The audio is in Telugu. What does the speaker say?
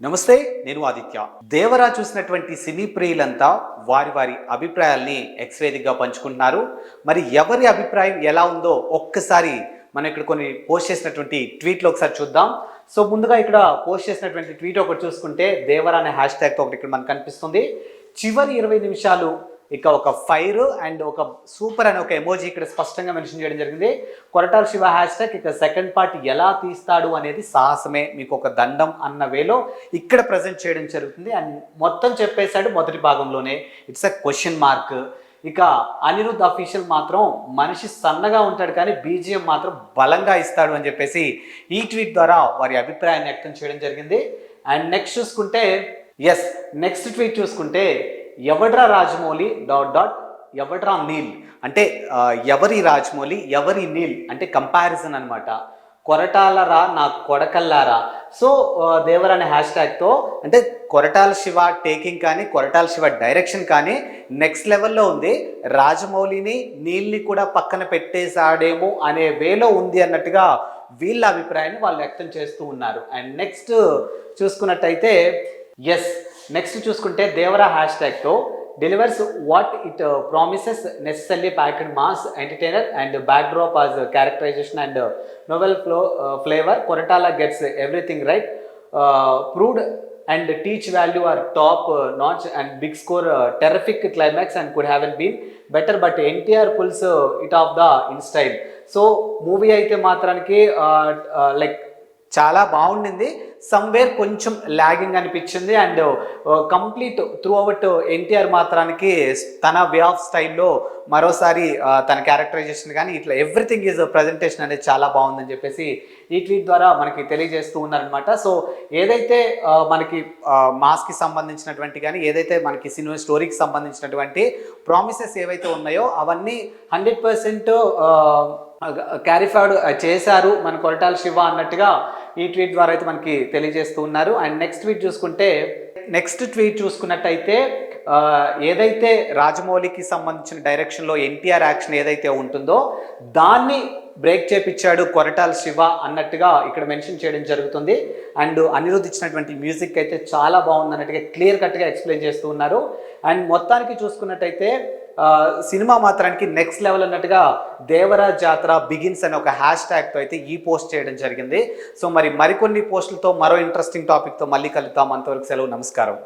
నమస్తే, నేను ఆదిత్య. దేవరా చూసినటువంటి సినీ ప్రియులంతా వారి వారి అభిప్రాయాల్ని ఎక్స్వేదిక్గా పంచుకుంటున్నారు. మరి ఎవరి అభిప్రాయం ఎలా ఉందో ఒక్కసారి మనం ఇక్కడ కొన్ని పోస్ట్ చేసినటువంటి ట్వీట్లు ఒకసారి చూద్దాం. సో ముందుగా ఇక్కడ పోస్ట్ చేసినటువంటి ట్వీట్ ఒకటి చూసుకుంటే దేవరా అనే హ్యాష్ ట్యాగ్తో ఒకటి ఇక్కడ మనకు కనిపిస్తుంది. చివరి 20 నిమిషాలు ఇక ఒక ఫైర్ అండ్ ఒక సూపర్ అనే ఒక ఎమోజీ ఇక్కడ స్పష్టంగా మెన్షన్ చేయడం జరిగింది. కొరటాల శివ హ్యాష్ ట్యాగ్ ఇక సెకండ్ పార్ట్ ఎలా తీస్తాడు అనేది సాహసమే, మీకు ఒక దండం అన్న వేలో ఇక్కడ ప్రజెంట్ చేయడం జరుగుతుంది. అండ్ మొత్తం చెప్పేశాడు మొదటి భాగంలోనే. It's a question mark. ఇక అనిరుద్ధ్ అఫీషియల్ మాత్రం మనిషి సన్నగా ఉంటాడు కానీ బీజిఎం మాత్రం బలంగా ఇస్తాడు అని చెప్పేసి ఈ ట్వీట్ ద్వారా వారి అభిప్రాయాన్ని వ్యక్తం చేయడం జరిగింది. అండ్ నెక్స్ట్ ట్వీట్ చూసుకుంటే ఎవడ్రా రాజమౌళి ... ఎవడ్రా నీల్ అంటే ఎవరి రాజమౌళి ఎవరి నీల్ అంటే కంపారిజన్ అనమాట. కొరటాలరా నా కొడకల్లారా. సో దేవర్ అనే హ్యాష్ ట్యాగ్తో అంటే కొరటాల శివ టేకింగ్ కానీ కొరటాల శివ డైరెక్షన్ కానీ నెక్స్ట్ లెవెల్లో ఉంది. రాజమౌళిని నీల్ని కూడా పక్కన పెట్టేశాడేమో అనే వేలో ఉంది అన్నట్టుగా వీళ్ళ అభిప్రాయాన్ని వాళ్ళు వ్యక్తం చేస్తూ ఉన్నారు. అండ్ చూసుకున్నట్టయితే నెక్స్ట్ చూసుకుంటే దేవరా హ్యాష్ ట్యాగ్తో delivers what it promises, necessarily packed mass entertainer and backdrop as characterization and novel flavor. Koratala gets everything right, proved and teach value are top notch and big score, terrific climax and could have been better but NTR pulls it off the in style. So movie అయితే మాత్రానికి లైక్ చాలా బాగుండింది. సమ్వేర్ కొంచెం లాగింగ్ అనిపించింది. And complete through out NTR మాత్రానికి తన వే ఆఫ్ స్టైల్లో మరోసారి తన క్యారెక్టరైజేషన్ కానీ ఇట్లా ఎవ్రీథింగ్ ఈజ్ ప్రజెంటేషన్ అనేది చాలా బాగుందని చెప్పేసి ఈ ట్వీట్ ద్వారా మనకి తెలియజేస్తూ ఉన్నారనమాట. సో ఏదైతే మనకి మాస్కి సంబంధించినటువంటి కానీ ఏదైతే మనకి సినిమా స్టోరీకి సంబంధించినటువంటి ప్రామిసెస్ ఏవైతే ఉన్నాయో అవన్నీ 100% క్యారీఫార్డ్ చేశారు మన కొరటాల శివ అన్నట్టుగా ఈ ట్వీట్ ద్వారా అయితే మనకి తెలియజేస్తూ ఉన్నారు. అండ్ నెక్స్ట్ ట్వీట్ చూసుకున్నట్టయితే ఏదైతే రాజమౌళికి సంబంధించిన డైరెక్షన్లో ఎన్టీఆర్ యాక్షన్ ఏదైతే ఉంటుందో దాన్ని బ్రేక్ చేపించాడు కొరటాల శివ అన్నట్టుగా ఇక్కడ మెన్షన్ చేయడం జరుగుతుంది. అండ్ అనిరుద్ధ్ ఇచ్చినటువంటి మ్యూజిక్ అయితే చాలా బాగుంది అన్నట్టుగా క్లియర్ కట్గా ఎక్స్ప్లెయిన్ చేస్తూ ఉన్నారు. అండ్ మొత్తానికి చూసుకున్నట్టయితే సినిమా మాత్రానికి నెక్స్ట్ లెవెల్ అన్నట్టుగా దేవరా జాతర బిగిన్స్ అనే ఒక హ్యాష్ ట్యాగ్తో అయితే ఈ పోస్ట్ చేయడం జరిగింది. సో మరికొన్ని పోస్టులతో మరో ఇంట్రెస్టింగ్ టాపిక్తో మళ్ళీ కలుద్దాం. అంతవరకు సెలవు, నమస్కారం.